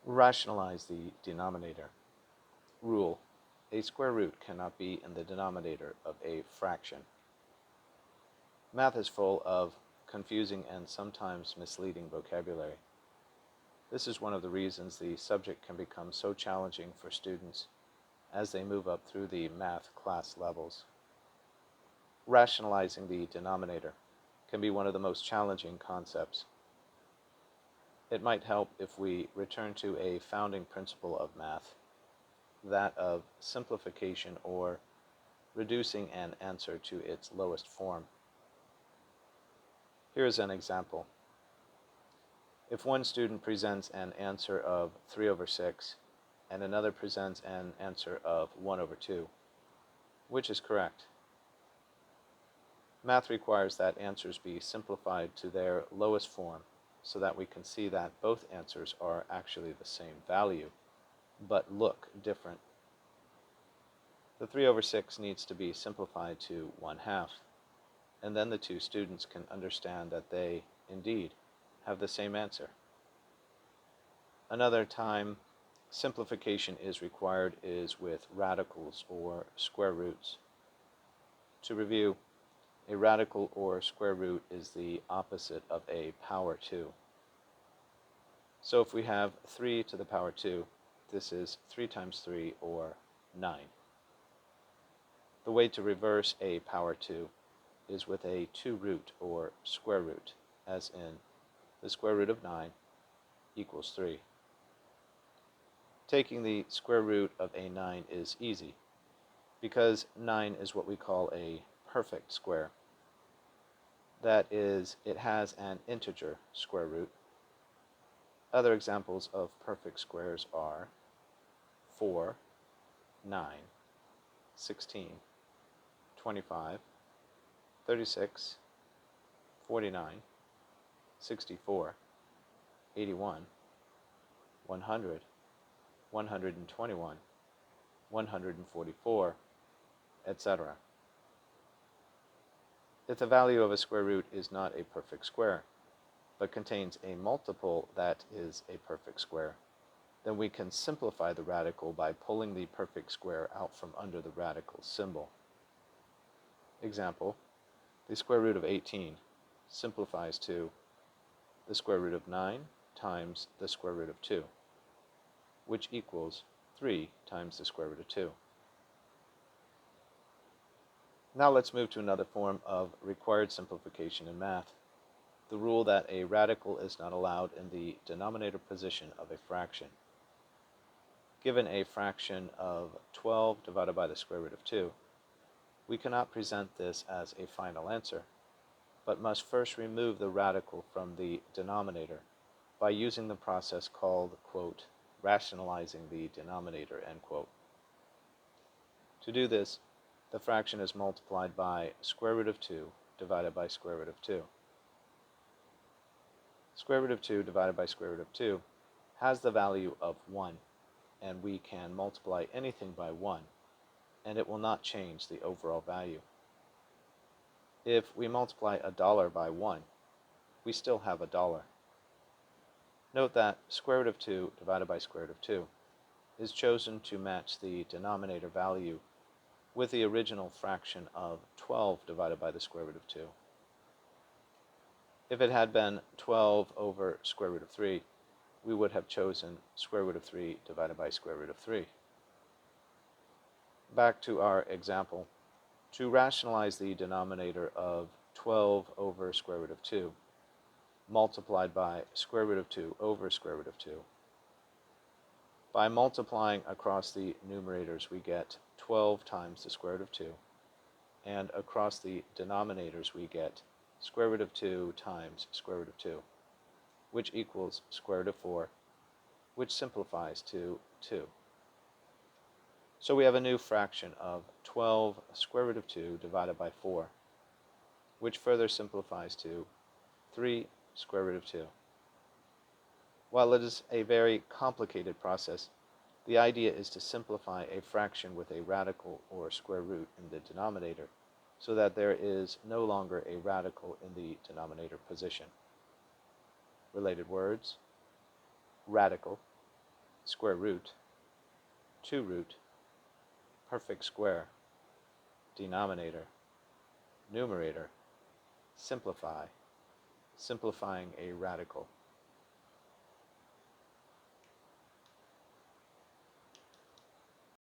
Rationalize the denominator. Rule: a square root cannot be in the denominator of a fraction. Math is full of confusing and sometimes misleading vocabulary. This is one of the reasons the subject can become so challenging for students as they move up through the math class levels. Rationalizing the denominator can be one of the most challenging concepts. It might help if we return to a founding principle of math, that of simplification or reducing an answer to its lowest form. Here is an example. If one student presents an answer of 3 over 6 and another presents an answer of 1 over 2, which is correct? Math requires that answers be simplified to their lowest form so that we can see that both answers are actually the same value, but look different. The 3 over 6 needs to be simplified to 1/2, and then the two students can understand that they, indeed, have the same answer. Another time simplification is required is with radicals or square roots. To review, a radical or square root is the opposite of a power 2. So if we have 3 to the power 2, this is 3 times 3, or 9. The way to reverse a power 2 is with a 2 root or square root, as in the square root of 9 equals 3. Taking the square root of a 9 is easy, because 9 is what we call a perfect square. That is, it has an integer square root. Other examples of perfect squares are 4, 9, 16, 25, 36, 49, 64, 81, 100, 121, 144, etc. If the value of a square root is not a perfect square, but contains a multiple that is a perfect square, then we can simplify the radical by pulling the perfect square out from under the radical symbol. Example, the square root of 18 simplifies to the square root of 9 times the square root of 2, which equals 3 times the square root of 2. Now let's move to another form of required simplification in math, the rule that a radical is not allowed in the denominator position of a fraction. Given a fraction of 12 divided by the square root of 2, we cannot present this as a final answer, but must first remove the radical from the denominator by using the process called, quote, rationalizing the denominator, end quote. To do this, the fraction is multiplied by square root of 2 divided by square root of 2. Square root of 2 divided by square root of 2 has the value of 1, and we can multiply anything by 1, and it will not change the overall value. If we multiply $1 by 1, we still have $1. Note that square root of 2 divided by square root of 2 is chosen to match the denominator value with the original fraction of 12 divided by the square root of 2. If it had been 12 over square root of 3, we would have chosen square root of 3 divided by square root of 3. Back to our example. To rationalize the denominator of 12 over square root of 2, multiplied by square root of 2 over square root of 2. By multiplying across the numerators, we get 12 times the square root of 2, and across the denominators we get square root of 2 times square root of 2, which equals square root of 4, which simplifies to 2. So we have a new fraction of 12 square root of 2 divided by 4, which further simplifies to 3 square root of 2. While it is a very complicated process, the idea is to simplify a fraction with a radical or square root in the denominator so that there is no longer a radical in the denominator position. Related words: radical, square root, 2 root, perfect square, denominator, numerator, simplify, simplifying a radical.